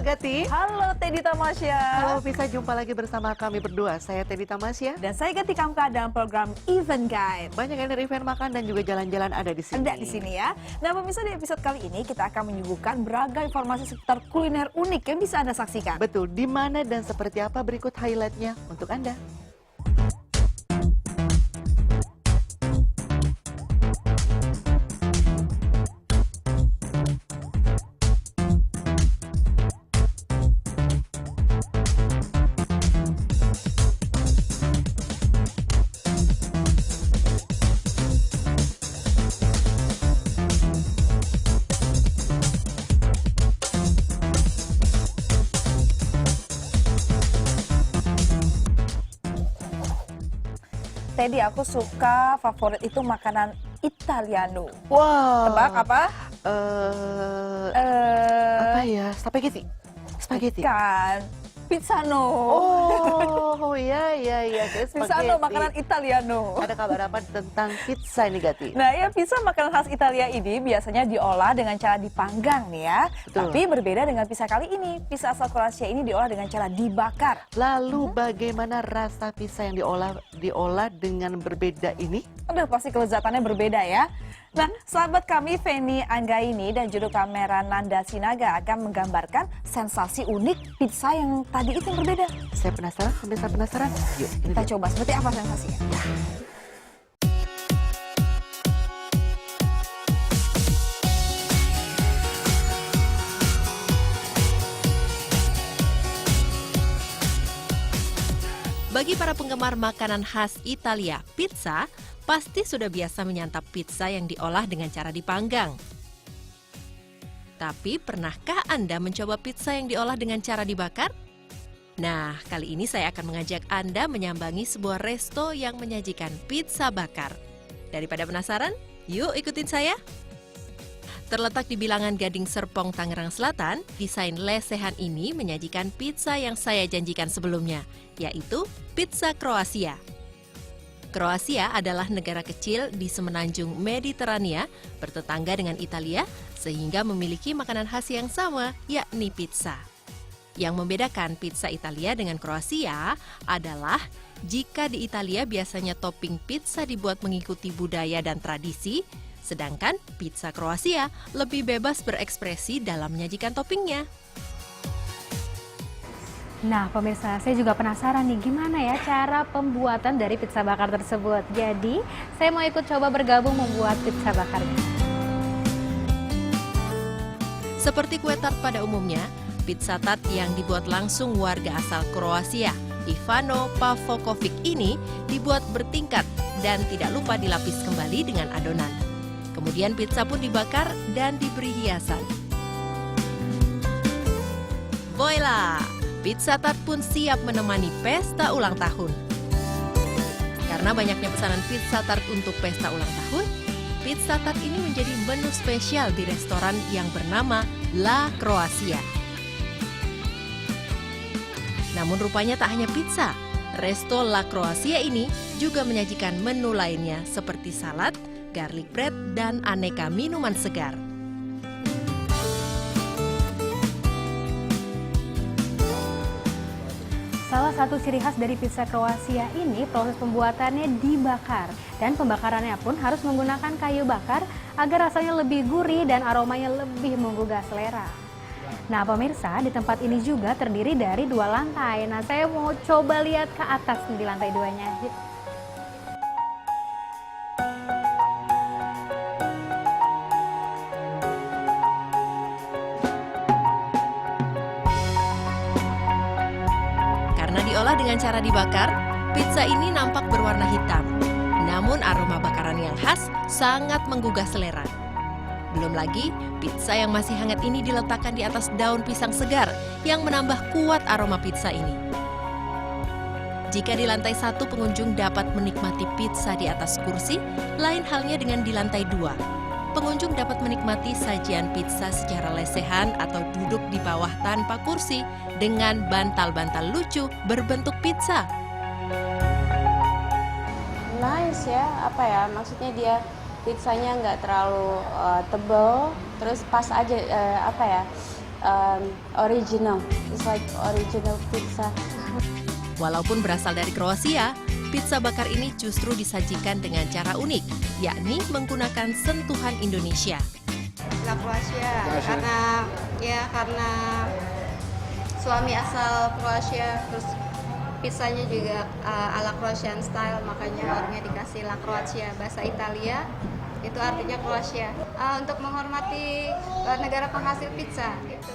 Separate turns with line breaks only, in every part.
Gati.
Halo Teddy Tamasya.
Halo, bisa jumpa lagi bersama kami berdua. Saya Teddy Tamasya.
Dan saya Gati Kamka dalam program Event Guide.
Banyak yang dari event makan dan juga jalan-jalan ada di sini.
Ada di sini ya. Nah pemirsa, di episode kali ini kita akan menyuguhkan beragam informasi seputar kuliner unik yang bisa Anda saksikan.
Betul, di mana dan seperti apa berikut highlightnya untuk Anda.
Teddy, aku suka favorit itu makanan Italiano.
Wow.
Tebak apa?
Apa ya? Spaghetti. Spaghetti.
Kan, pizzano.
Oh, iya.
Pizzano, makanan Italiano.
Ada kabar apa tentang pizza ini, Gati?
Nah, ya pizza makanan khas Italia ini biasanya diolah dengan cara dipanggang nih ya.
Betul.
Tapi berbeda dengan pizza kali ini. Pizza asal Kroasia ini diolah dengan cara dibakar.
Lalu bagaimana rasa pizza yang diolah dengan berbeda ini?
Udah pasti kelezatannya berbeda ya. Nah, sahabat kami Feni Anggaini dan juru kamera Nanda Sinaga akan menggambarkan sensasi unik pizza yang tadi itu yang berbeda.
Saya penasaran, pemirsa penasaran? Yuk, ini
Kita
dia.
coba seperti apa sensasinya.
Bagi para penggemar makanan khas Italia, pizza pasti sudah biasa menyantap pizza yang diolah dengan cara dipanggang. Tapi pernahkah Anda mencoba pizza yang diolah dengan cara dibakar? Nah, kali ini saya akan mengajak Anda menyambangi sebuah resto yang menyajikan pizza bakar. Daripada penasaran, yuk ikutin saya. Terletak di bilangan Gading Serpong, Tangerang Selatan, desain lesehan ini menyajikan pizza yang saya janjikan sebelumnya, yaitu pizza Kroasia. Kroasia adalah negara kecil di semenanjung Mediterania, bertetangga dengan Italia, sehingga memiliki makanan khas yang sama, yakni pizza. Yang membedakan pizza Italia dengan Kroasia adalah jika di Italia biasanya topping pizza dibuat mengikuti budaya dan tradisi, sedangkan pizza Kroasia lebih bebas berekspresi dalam menyajikan toppingnya.
Nah pemirsa, saya juga penasaran nih gimana ya cara pembuatan dari pizza bakar tersebut. Jadi saya mau ikut coba bergabung membuat pizza bakarnya.
Seperti kue tart pada umumnya, pizza tart yang dibuat langsung warga asal Kroasia, Ivano Pavokovic ini dibuat bertingkat dan tidak lupa dilapis kembali dengan adonan. Kemudian pizza pun dibakar dan diberi hiasan. Voila! Pizza tart pun siap menemani pesta ulang tahun. Karena banyaknya pesanan pizza tart untuk pesta ulang tahun, pizza tart ini menjadi menu spesial di restoran yang bernama La Kroasia. Namun rupanya tak hanya pizza, resto La Kroasia ini juga menyajikan menu lainnya seperti salad, garlic bread, dan aneka minuman segar.
Salah satu ciri khas dari pizza Kroasia ini proses pembuatannya dibakar. Dan pembakarannya pun harus menggunakan kayu bakar agar rasanya lebih gurih dan aromanya lebih menggugah selera. Nah pemirsa, di tempat ini juga terdiri dari 2 lantai. Nah saya mau coba lihat ke atas nih di lantai 2-nya.
Karena diolah dengan cara dibakar, pizza ini nampak berwarna hitam. Namun aroma bakaran yang khas sangat menggugah selera. Belum lagi, pizza yang masih hangat ini diletakkan di atas daun pisang segar yang menambah kuat aroma pizza ini. Jika di lantai 1 pengunjung dapat menikmati pizza di atas kursi, lain halnya dengan di lantai 2. Pengunjung dapat menikmati sajian pizza secara lesehan atau duduk di bawah tanpa kursi dengan bantal-bantal lucu berbentuk pizza.
Nice ya, apa ya, maksudnya dia pizzanya nggak terlalu tebal, terus pas aja apa ya, original. It's like original pizza.
Walaupun berasal dari Kroasia, pizza bakar ini justru disajikan dengan cara unik, yakni menggunakan sentuhan Indonesia.
Kroasia karena suami asal Kroasia, terus pizzanya juga ala Croatian style, makanya warnanya dikasih La Croatia, bahasa Italia itu artinya Kroasia, untuk menghormati negara penghasil pizza gitu.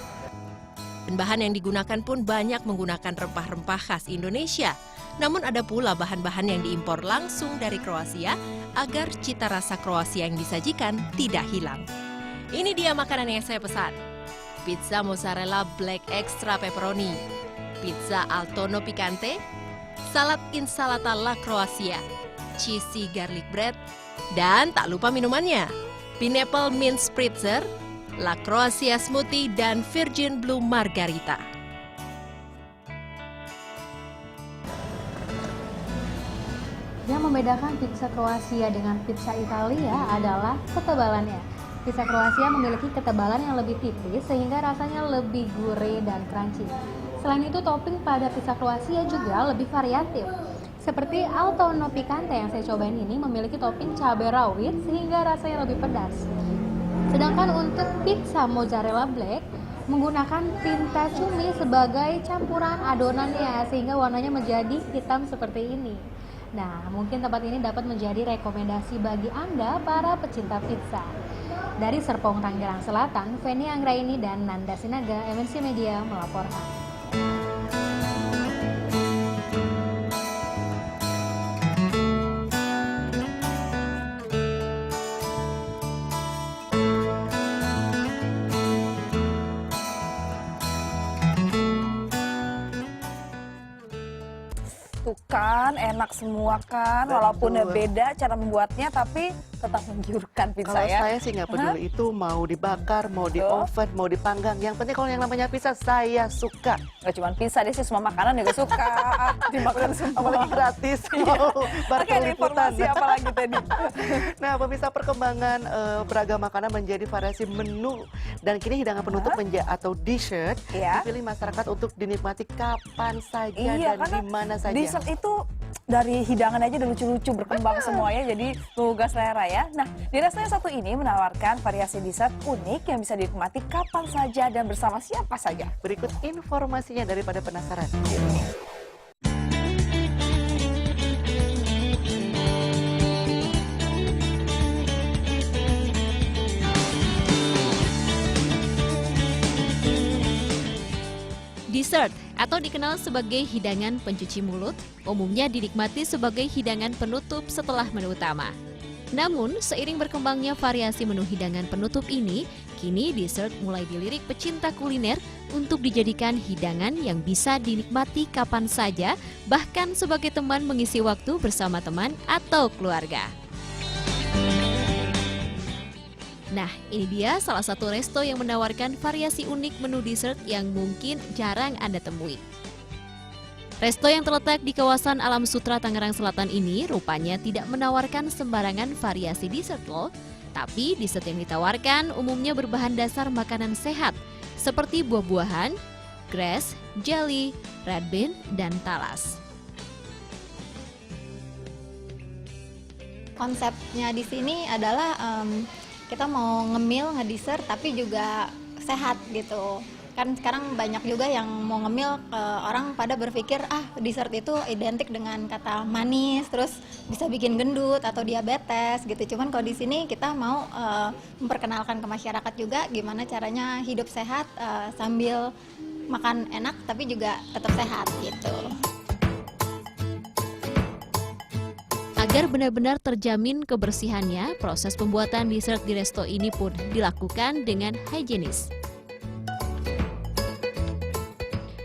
Dan bahan yang digunakan pun banyak menggunakan rempah-rempah khas Indonesia. Namun ada pula bahan-bahan yang diimpor langsung dari Kroasia agar cita rasa Kroasia yang disajikan tidak hilang. Ini dia makanan yang saya pesan. Pizza mozzarella black extra pepperoni, pizza al tonno picante, salad insalata La Croatia, cheesy garlic bread, dan tak lupa minumannya, pineapple mint spritzer, La Croatia smoothie, dan virgin blue margarita.
Yang membedakan pizza Kroasia dengan pizza Italia adalah ketebalannya. Pizza Kroasia memiliki ketebalan yang lebih tipis sehingga rasanya lebih gurih dan crunchy. Selain itu, topping pada pizza Kroasia juga lebih variatif. Seperti al tonno picante yang saya cobain ini memiliki topping cabai rawit sehingga rasanya lebih pedas. Sedangkan untuk pizza mozzarella black menggunakan tinta cumi sebagai campuran adonannya sehingga warnanya menjadi hitam seperti ini. Nah, mungkin tempat ini dapat menjadi rekomendasi bagi Anda para pecinta pizza. Dari Serpong, Tangerang Selatan, Feni Anggraini dan Nanda Sinaga, MNC Media melaporkan.
Tuh kan, enak semua kan, walaupun beda cara membuatnya tapi tetap menggiurkan pizza
Kalau
ya.
saya sih nggak peduli itu mau dibakar, mau di oven, mau dipanggang. Yang penting kalau yang namanya pizza saya suka.
Gak cuma pizza deh sih, semua makanan juga suka dimakan semua.
Apalagi gratis.
Oke, ada informasi apa lagi tadi?
Nah, pemirsa, perkembangan beragam makanan menjadi variasi menu dan kini hidangan penutup atau dessert dipilih masyarakat untuk dinikmati kapan saja dan di mana saja.
Dessert itu dari hidangan aja udah lucu-lucu berkembang semua ya, jadi menggugah selera ya. Nah, di resto yang satu ini menawarkan variasi dessert unik yang bisa dinikmati kapan saja dan bersama siapa saja.
Berikut informasinya daripada penasaran.
Dessert atau dikenal sebagai hidangan pencuci mulut, umumnya dinikmati sebagai hidangan penutup setelah menu utama. Namun, seiring berkembangnya variasi menu hidangan penutup ini, kini dessert mulai dilirik pecinta kuliner untuk dijadikan hidangan yang bisa dinikmati kapan saja, bahkan sebagai teman mengisi waktu bersama teman atau keluarga. Nah, ini dia salah satu resto yang menawarkan variasi unik menu dessert yang mungkin jarang Anda temui. Resto yang terletak di kawasan Alam Sutra Tangerang Selatan ini rupanya tidak menawarkan sembarangan variasi dessert loh. Tapi dessert yang ditawarkan umumnya berbahan dasar makanan sehat seperti buah-buahan, grass, jelly, red bean, dan talas.
Konsepnya di sini adalah kita mau ngemil, ngedessert, tapi juga sehat gitu. Kan sekarang banyak juga yang mau ngemil, orang pada berpikir dessert itu identik dengan kata manis, terus bisa bikin gendut atau diabetes gitu. Cuman kalau di sini kita mau memperkenalkan ke masyarakat juga gimana caranya hidup sehat sambil makan enak tapi juga tetap sehat gitu.
Agar benar-benar terjamin kebersihannya, proses pembuatan dessert di resto ini pun dilakukan dengan higienis.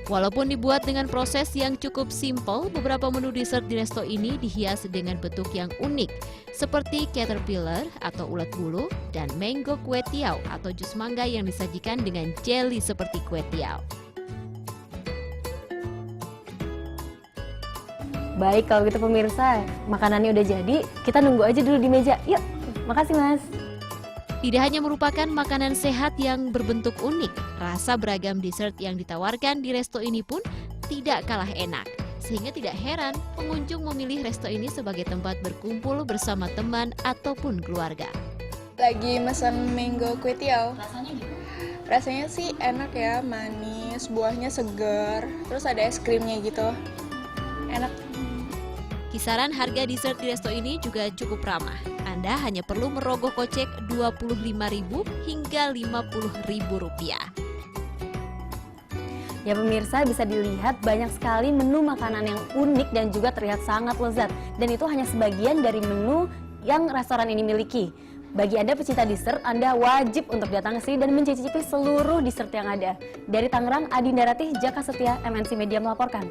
Walaupun dibuat dengan proses yang cukup simpel, beberapa menu dessert di resto ini dihias dengan bentuk yang unik, seperti caterpillar atau ulat bulu, dan mango kue tiaw atau jus mangga yang disajikan dengan jelly seperti kue tiaw.
Baik, kalau gitu pemirsa, makanannya udah jadi, kita nunggu aja dulu di meja. Yuk, makasih Mas.
Tidak hanya merupakan makanan sehat yang berbentuk unik, rasa beragam dessert yang ditawarkan di resto ini pun tidak kalah enak. Sehingga tidak heran pengunjung memilih resto ini sebagai tempat berkumpul bersama teman ataupun keluarga.
Lagi mesen mango kue tiaw. Rasanya gimana? Rasanya sih enak ya, manis, buahnya segar, terus ada es krimnya gitu. Enak.
Kisaran harga dessert di resto ini juga cukup ramah. Anda hanya perlu merogoh kocek Rp25.000 hingga Rp50.000.
Ya pemirsa, bisa dilihat banyak sekali menu makanan yang unik dan juga terlihat sangat lezat. Dan itu hanya sebagian dari menu yang restoran ini miliki. Bagi Anda pecinta dessert, Anda wajib untuk datang ke sini dan mencicipi seluruh dessert yang ada. Dari Tangerang, Adinda Ratih, Jaka Setia, MNC Media melaporkan.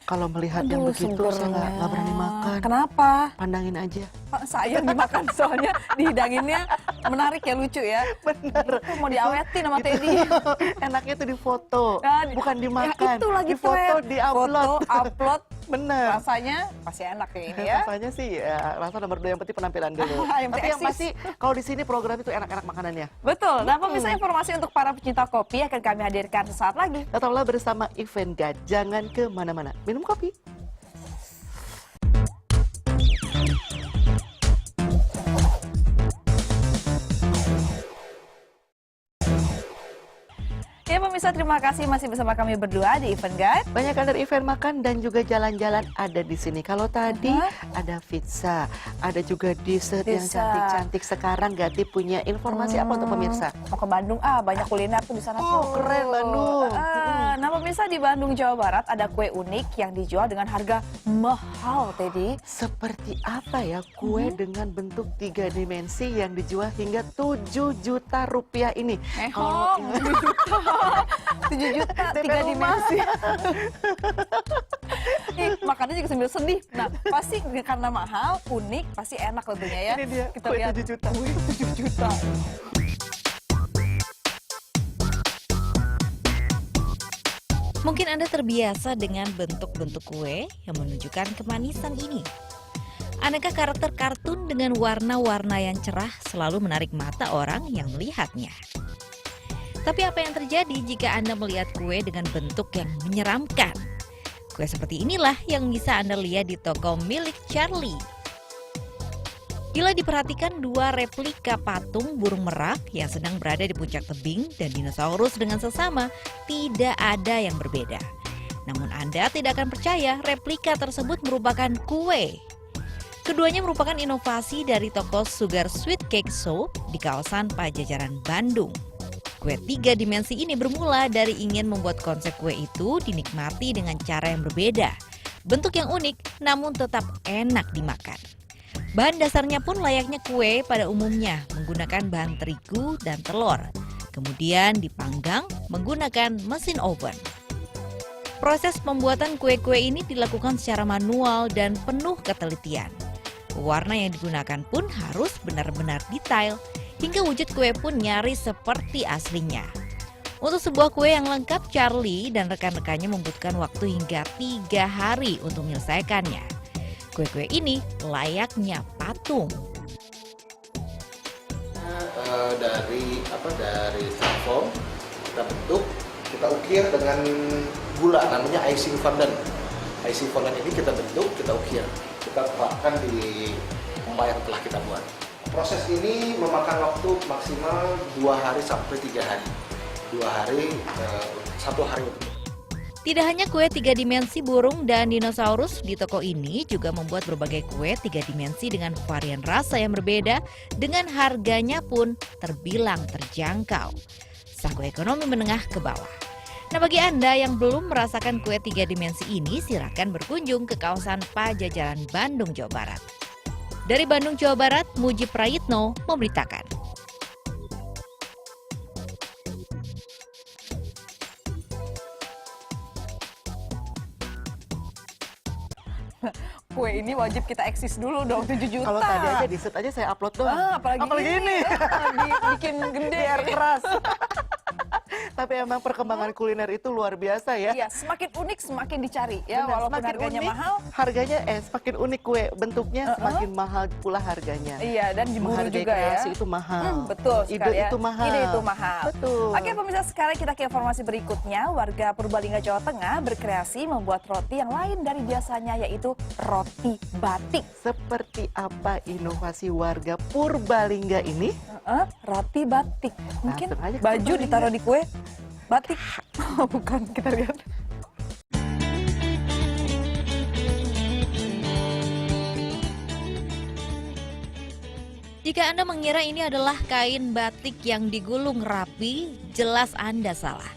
Kalau melihat yang begitu saya nggak berani makan.
Kenapa?
Pandangin aja.
Sayang dimakan soalnya dihidanginnya menarik ya, lucu ya.
Bener.
Mau diawetin sama Teddy.
Enaknya itu difoto,
Nah,
bukan
Ya
dimakan.
itu lagi
Difoto,
tren.
diupload.
Foto, upload.
Bener.
Rasanya pasti enak kayak ini ya.
Rasanya sih ya, rasa nomor 2 yang penting penampilan dulu.
Yang
Tapi yang
eksis.
pasti kalau di sini program itu enak-enak makanannya.
Betul. Dan pemirsa, informasi untuk para pecinta kopi akan kami hadirkan sesaat lagi.
Tetaplah bersama Event Guide, jangan kemana-mana. Minum kopi.
Ya pemirsa, terima kasih masih bersama kami berdua di Event Guide.
Banyak dari event makan dan juga jalan-jalan ada di sini. Kalau tadi ada pizza, ada juga dessert yang
Dessert.
cantik-cantik. Sekarang Gati punya informasi apa untuk pemirsa?
Mau ke Bandung, banyak kuliner tuh di sana.
Oh,
tuh.
keren Bandung.
Nah pemirsa, di Bandung, Jawa Barat ada kue unik yang dijual dengan harga mahal, Teddy.
Seperti apa ya kue dengan bentuk 3 dimensi yang dijual hingga 7 juta rupiah ini?
Oh, 7 juta. 7 juta, 3 dimensi. Makannya juga sambil sedih. Nah, pasti karena mahal, unik, pasti enak tentunya ya.
Ini dia,
Kita
kue
lihat.
7 juta.
Wih, 7 juta.
Mungkin Anda terbiasa dengan bentuk-bentuk kue yang menunjukkan kemanisan ini. Aneka karakter kartun dengan warna-warna yang cerah selalu menarik mata orang yang melihatnya. Tapi apa yang terjadi jika Anda melihat kue dengan bentuk yang menyeramkan? Kue seperti inilah yang bisa Anda lihat di toko milik Charlie. Bila diperhatikan, 2 replika patung burung merak yang sedang berada di puncak tebing dan dinosaurus dengan sesama tidak ada yang berbeda. Namun Anda tidak akan percaya replika tersebut merupakan kue. Keduanya merupakan inovasi dari toko Sugar Sweet Cake Shop di kawasan Pajajaran, Bandung. Kue 3 dimensi ini bermula dari ingin membuat konsep kue itu dinikmati dengan cara yang berbeda. Bentuk yang unik namun tetap enak dimakan. Bahan dasarnya pun layaknya kue pada umumnya, menggunakan bahan terigu dan telur. Kemudian dipanggang menggunakan mesin oven. Proses pembuatan kue-kue ini dilakukan secara manual dan penuh ketelitian. Warna yang digunakan pun harus benar-benar detail, hingga wujud kue pun nyaris seperti aslinya. Untuk sebuah kue yang lengkap, Charlie dan rekan-rekannya membutuhkan waktu hingga 3 hari untuk menyelesaikannya. Kue-kue ini layaknya patung.
Dari styrofoam kita bentuk, kita ukir dengan gula, namanya icing fondant. Icing fondant ini kita bentuk, kita ukir, kita terapkan di pompa yang telah kita buat. Proses ini memakan waktu maksimal 2 hari sampai 3 hari. 2 hari, 1 hari untuk.
Tidak hanya kue 3 dimensi burung dan dinosaurus, di toko ini juga membuat berbagai kue 3 dimensi dengan varian rasa yang berbeda, dengan harganya pun terbilang terjangkau. Saku ekonomi menengah ke bawah. Nah, bagi Anda yang belum merasakan kue 3 dimensi ini, silakan berkunjung ke kawasan Pajajaran, Bandung, Jawa Barat. Dari Bandung, Jawa Barat, Mujib Prayitno memberitakan.
Kue ini wajib kita eksis dulu dong, 7 juta.
Kalau tadi aja dessert aja saya upload doang.
Apalagi ini. Bikin gede.
Biar keras. Tapi emang perkembangan kuliner itu luar biasa ya.
Iya, semakin unik semakin dicari ya,
Benar,
walaupun
semakin
harganya
unik,
mahal.
Harganya semakin unik kue bentuknya semakin mahal pula harganya.
Iya, dan diburu
Menghargai
juga ya.
kreasi itu mahal.
Betul sekali ya.
Ide itu mahal.
Ide itu mahal.
Betul.
Oke pemirsa, sekarang kita ke informasi berikutnya. Warga Purbalingga, Jawa Tengah berkreasi membuat roti yang lain dari biasanya, yaitu roti batik.
Seperti apa inovasi warga Purbalingga ini?
Roti batik. Mungkin
Langsung aja ke
baju
Purbalingga.
ditaruh di kue batik. Oh, bukan, kita lihat.
Jika Anda mengira ini adalah kain batik yang digulung rapi, jelas Anda salah.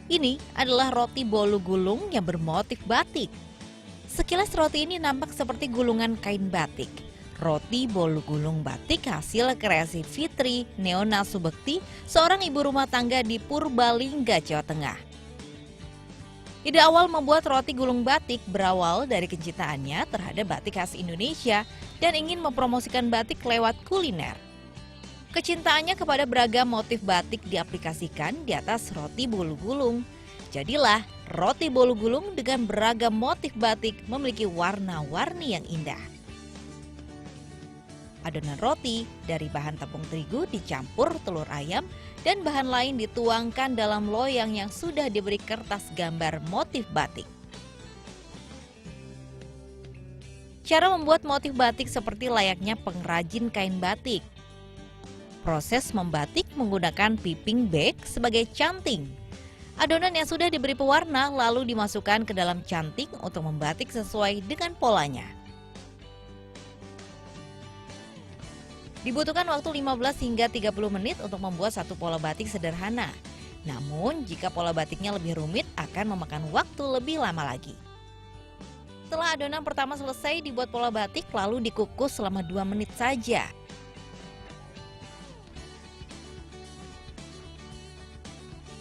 Ini adalah roti bolu gulung yang bermotif batik. Sekilas roti ini nampak seperti gulungan kain batik. Roti bolu gulung batik hasil kreasi Fitri Neona Subekti, seorang ibu rumah tangga di Purbalingga, Jawa Tengah. Ide awal membuat roti gulung batik berawal dari kecintaannya terhadap batik khas Indonesia dan ingin mempromosikan batik lewat kuliner. Kecintaannya kepada beragam motif batik diaplikasikan di atas roti bolu gulung. Jadilah roti bolu gulung dengan beragam motif batik memiliki warna-warni yang indah. Adonan roti dari bahan tepung terigu dicampur telur ayam dan bahan lain dituangkan dalam loyang yang sudah diberi kertas gambar motif batik. Cara membuat motif batik seperti layaknya pengrajin kain batik. Proses membatik menggunakan piping bag sebagai canting. Adonan yang sudah diberi pewarna lalu dimasukkan ke dalam canting untuk membatik sesuai dengan polanya. Dibutuhkan waktu 15 hingga 30 menit untuk membuat satu pola batik sederhana. Namun, jika pola batiknya lebih rumit akan memakan waktu lebih lama lagi. Setelah adonan pertama selesai dibuat pola batik lalu dikukus selama 2 menit saja.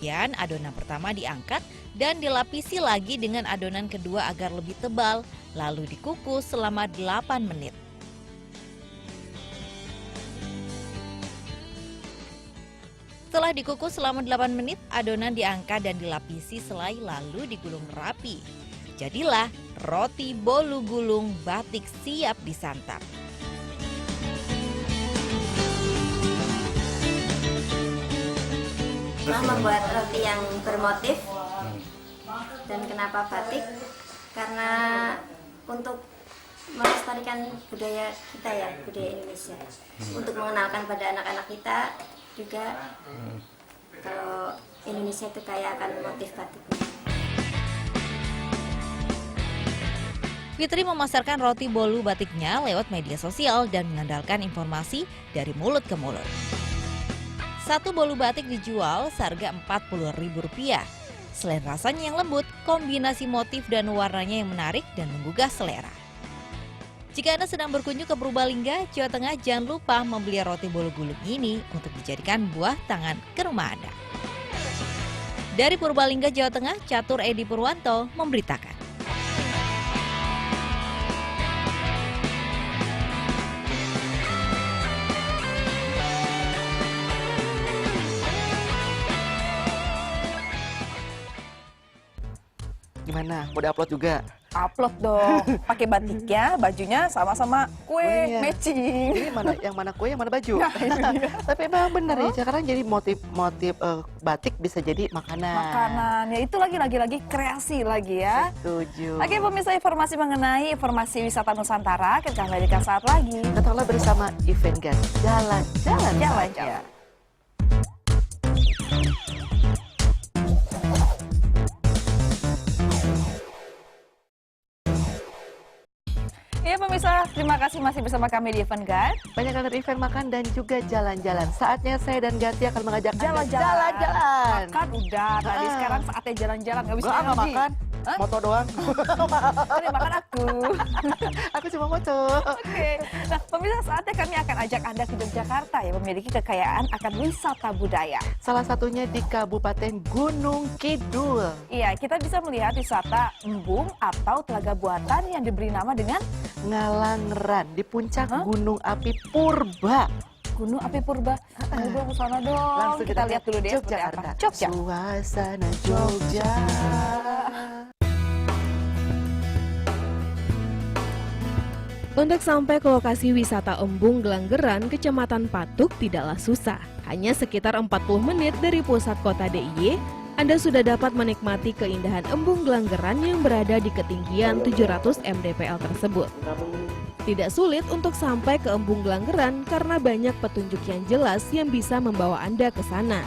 Kemudian adonan pertama diangkat dan dilapisi lagi dengan adonan kedua agar lebih tebal, lalu dikukus selama 8 menit. Setelah dikukus selama 8 menit, adonan diangkat dan dilapisi selai lalu digulung rapi. Jadilah roti bolu gulung batik siap disantap.
Membuat roti yang bermotif. Dan kenapa batik? Karena untuk melestarikan budaya kita ya, budaya Indonesia. Untuk mengenalkan pada anak-anak kita juga kalau Indonesia itu kaya akan motif batik.
Fitri memasarkan roti bolu batiknya lewat media sosial dan mengandalkan informasi dari mulut ke mulut. Satu bolu batik dijual seharga Rp40.000. Selain rasanya yang lembut, kombinasi motif dan warnanya yang menarik dan menggugah selera. Jika Anda sedang berkunjung ke Purbalingga, Jawa Tengah, jangan lupa membeli roti bolu gulung ini untuk dijadikan buah tangan ke rumah Anda. Dari Purbalingga, Jawa Tengah, Catur Edi Purwanto memberitakan.
Gimana? Mau diupload juga?
Upload dong, pakai batiknya, bajunya sama-sama kue,
Kuenya.
matching.
Ini mana yang mana kue, yang mana baju?
Nah, itu dia.
Tapi memang benar ya, sekarang jadi motif batik bisa jadi makanan.
Makanan, ya itu lagi kreasi lagi ya.
Setuju.
Oke pemirsa, informasi mengenai informasi wisata Nusantara, kita kembalikan saat lagi.
Tetaplah bersama Event Gas, jalan-jalan saja.
Iya pemirsa, terima kasih masih bersama kami di Event Guide.
Banyak event makan dan juga jalan-jalan. Saatnya saya dan Gati akan mengajak Anda
Jalan-jalan.
jalan-jalan.
Makan udah, tadi sekarang saatnya jalan-jalan, nggak bisa
Nggak
lagi.
makan,
Hah?
moto doang.
Tadi makan aku.
Aku cuma moto.
Oke, nah pemirsa saatnya kami akan ajak Anda ke Yogyakarta yang memiliki kekayaan akan wisata budaya.
Salah satunya di Kabupaten Gunung Kidul.
Iya, kita bisa melihat wisata embung atau telaga buatan yang diberi nama dengan
Ngalanggeran di puncak Gunung Api Purba.
Gunung Api Purba. Ayo dong ke sana dong.
Langsung
Kita lihat dulu deh seperti apa.
Yogyakarta.
Jogja.
Suasana Jogja.
Untuk sampai ke lokasi wisata Embung Gelanggeran, Kecamatan Patuk tidaklah susah. Hanya sekitar 40 menit dari pusat kota DIY, Anda sudah dapat menikmati keindahan Embung Gelanggeran yang berada di ketinggian 700 mdpl tersebut. Tidak sulit untuk sampai ke Embung Gelanggeran karena banyak petunjuk yang jelas yang bisa membawa Anda ke sana.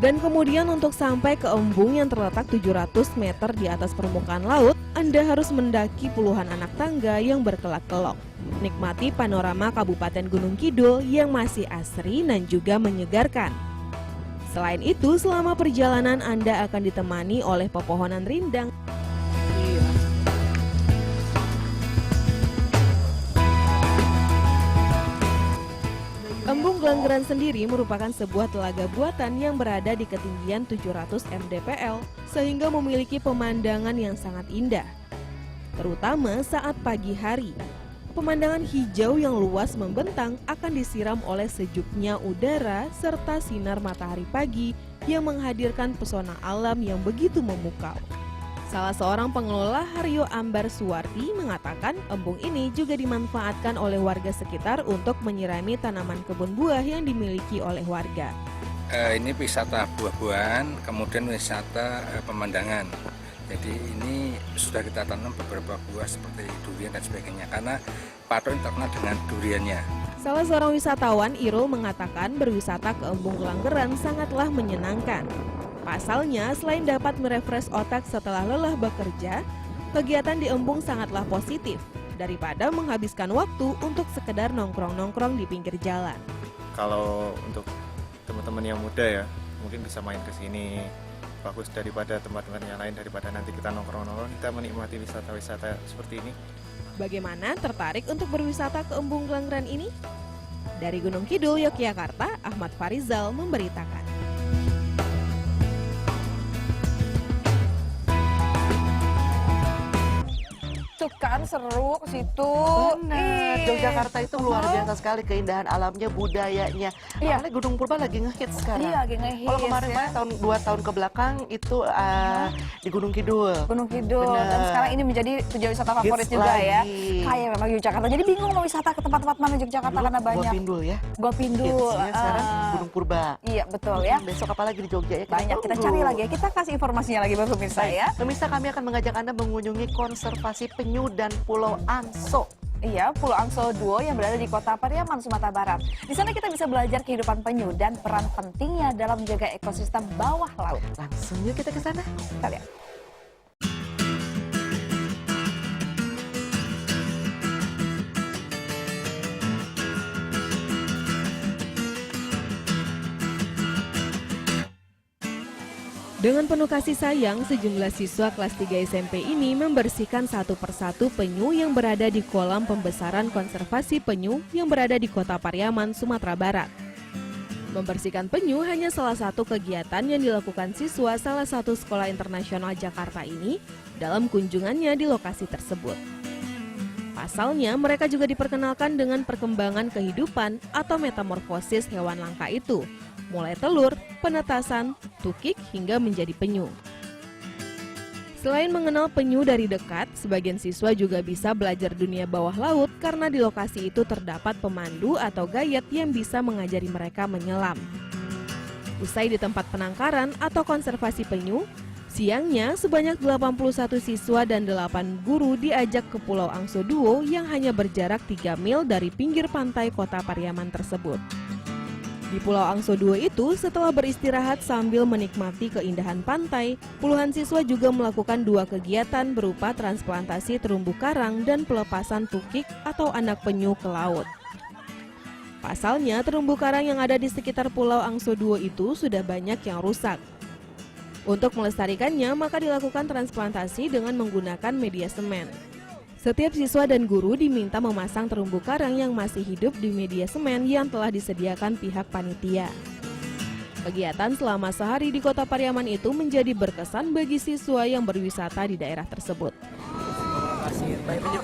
Dan kemudian untuk sampai ke embung yang terletak 700 meter di atas permukaan laut, Anda harus mendaki puluhan anak tangga yang berkelak-kelok. Nikmati panorama Kabupaten Gunung Kidul yang masih asri dan juga menyegarkan. Selain itu, selama perjalanan Anda akan ditemani oleh pepohonan rindang. Embung Gelanggeran sendiri merupakan sebuah telaga buatan yang berada di ketinggian 700 mdpl sehingga memiliki pemandangan yang sangat indah. Terutama saat pagi hari. Pemandangan hijau yang luas membentang akan disiram oleh sejuknya udara serta sinar matahari pagi yang menghadirkan pesona alam yang begitu memukau. Salah seorang pengelola, Haryo Ambar Suwarti, mengatakan embung ini juga dimanfaatkan oleh warga sekitar untuk menyirami tanaman kebun buah yang dimiliki oleh warga.
Ini wisata buah-buahan, kemudian wisata pemandangan. Jadi ini sudah kita tanam beberapa buah seperti durian dan sebagainya, karena Patuk ini terkenal dengan duriannya.
Salah seorang wisatawan, Irul, mengatakan berwisata ke Embung Gelanggeran sangatlah menyenangkan. Pasalnya, selain dapat merefresh otak setelah lelah bekerja, kegiatan di embung sangatlah positif daripada menghabiskan waktu untuk sekedar nongkrong-nongkrong di pinggir jalan.
Kalau untuk teman-teman yang muda ya, mungkin bisa main ke sini. Bagus daripada tempat-tempat yang lain, daripada nanti kita nongkrong-nongkrong, kita menikmati wisata-wisata seperti ini.
Bagaimana, tertarik untuk berwisata ke Embung Gelanggeran ini? Dari Gunung Kidul, Yogyakarta, Ahmad Farizal memberitakan.
Tuh kan seru ke situ.
Benar, Yogyakarta itu luar biasa sekali keindahan alamnya, budayanya.
Iya.
Apalagi Gunung Purba lagi ngehits sekarang.
Iya, lagi ngehits.
Kalau kemarin
ya.
2 tahun ke belakang itu di Gunung Kidul.
Gunung Kidul.
Bener.
Dan sekarang ini menjadi tujuan wisata favorit
Hits
juga
lagi.
ya. Kayak memang Yogyakarta. Jadi bingung mau wisata ke tempat-tempat mana Yogyakarta
Dulu
karena banyak.
Gua Pindul ya.
Gua Pindul.
Hitsnya sekarang Gunung Purba.
Iya betul ya.
Besok apa lagi di Jogja ya?
Banyak kita cari lagi ya. Kita kasih informasinya lagi buat pemirsa ya.
Pemirsa, kami akan mengajak Anda mengunjungi konservasi penyu dan Pulau Angso.
Iya, Pulau Angso Duo yang berada di Kota Pariaman, Sumatera Barat. Di sana kita bisa belajar kehidupan penyu dan peran pentingnya dalam menjaga ekosistem bawah laut.
Langsung yuk kita ke sana.
Kita lihat.
Dengan penuh kasih sayang, sejumlah siswa kelas 3 SMP ini membersihkan satu persatu penyu yang berada di kolam pembesaran konservasi penyu yang berada di Kota Pariaman, Sumatera Barat. Membersihkan penyu hanya salah satu kegiatan yang dilakukan siswa salah satu sekolah internasional Jakarta ini dalam kunjungannya di lokasi tersebut. Pasalnya, mereka juga diperkenalkan dengan perkembangan kehidupan atau metamorfosis hewan langka itu, mulai telur, penetasan, tukik, hingga menjadi penyu. Selain mengenal penyu dari dekat, sebagian siswa juga bisa belajar dunia bawah laut karena di lokasi itu terdapat pemandu atau gayet yang bisa mengajari mereka menyelam. Usai di tempat penangkaran atau konservasi penyu, siangnya sebanyak 81 siswa dan 8 guru diajak ke Pulau Angso Duo yang hanya berjarak 3 mil dari pinggir pantai Kota Pariaman tersebut. Di Pulau Angso Duo itu, setelah beristirahat sambil menikmati keindahan pantai, puluhan siswa juga melakukan 2 kegiatan berupa transplantasi terumbu karang dan pelepasan tukik atau anak penyu ke laut. Pasalnya, terumbu karang yang ada di sekitar Pulau Angso Duo itu sudah banyak yang rusak. Untuk melestarikannya, maka dilakukan transplantasi dengan menggunakan media semen. Setiap siswa dan guru diminta memasang terumbu karang yang masih hidup di media semen yang telah disediakan pihak panitia. Kegiatan selama sehari di Kota Pariaman itu menjadi berkesan bagi siswa yang berwisata di daerah tersebut.
Terima kasih. Baik penyu.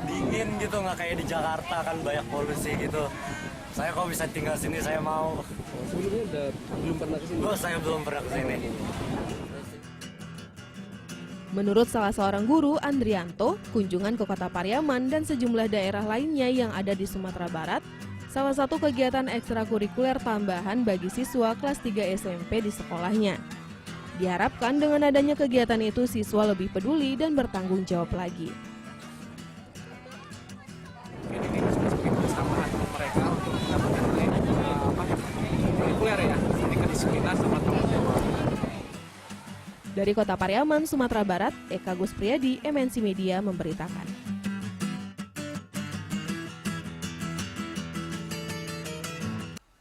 Dingin gitu, nggak kayak di Jakarta kan banyak polusi gitu. Saya kalau bisa tinggal sini saya mau.
Sebelumnya belum pernah ke sini?
Oh, saya belum pernah ke sini.
Menurut salah seorang guru, Andrianto, kunjungan ke Kota Pariaman dan sejumlah daerah lainnya yang ada di Sumatera Barat, salah satu kegiatan ekstrakurikuler tambahan bagi siswa kelas 3 SMP di sekolahnya. Diharapkan dengan adanya kegiatan itu siswa lebih peduli dan bertanggung jawab lagi.
Ini sebagai kesamaan mereka untuk mendapatkan kurikuler ya, ini kedisiplinan sama tanggung jawab.
Dari Kota Pariaman, Sumatera Barat, Eka Gus Priyadi, MNC Media memberitakan.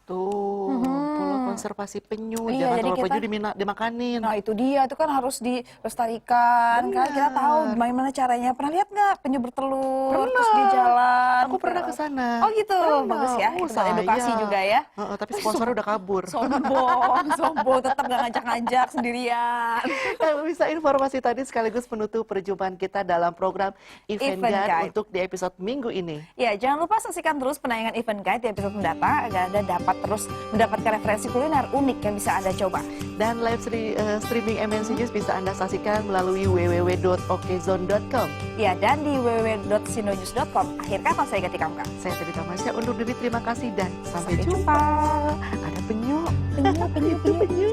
Tuh, pola konservasi penyu,
Iya,
jangan
jadi
terlalu
kita-
penyu dimakanin.
Nah itu dia, itu kan harus dilestarikan. Kan kita tahu bagaimana caranya. Pernah lihat nggak penyu bertelur
Pernah.
terus di jalan?
Aku pernah ke sana.
Oh gitu,
Pernah.
bagus ya.
Oh,
Itu buat edukasi
saya.
juga ya.
Tapi sponsornya udah kabur.
Sombong, tetap nggak ngajak-ngajak sendirian.
Nah, bisa informasi tadi sekaligus penutup perjumpaan kita dalam program Event
Event
Guide
Guide.
untuk di episode minggu ini.
Ya, jangan lupa saksikan terus penayangan Event Guide di episode mendatang agar Anda dapat terus mendapatkan referensi kuliner unik yang bisa Anda coba.
Dan live streaming MNC News bisa Anda saksikan melalui www.okezone.com.
Ya, dan di www.sindonews.com. Akhir kata saya Gati Kamka.
Saya Teddy Tamasya undur diri, terima kasih dan sampai
Sampai
jumpa. Ada penyu.
Penyu.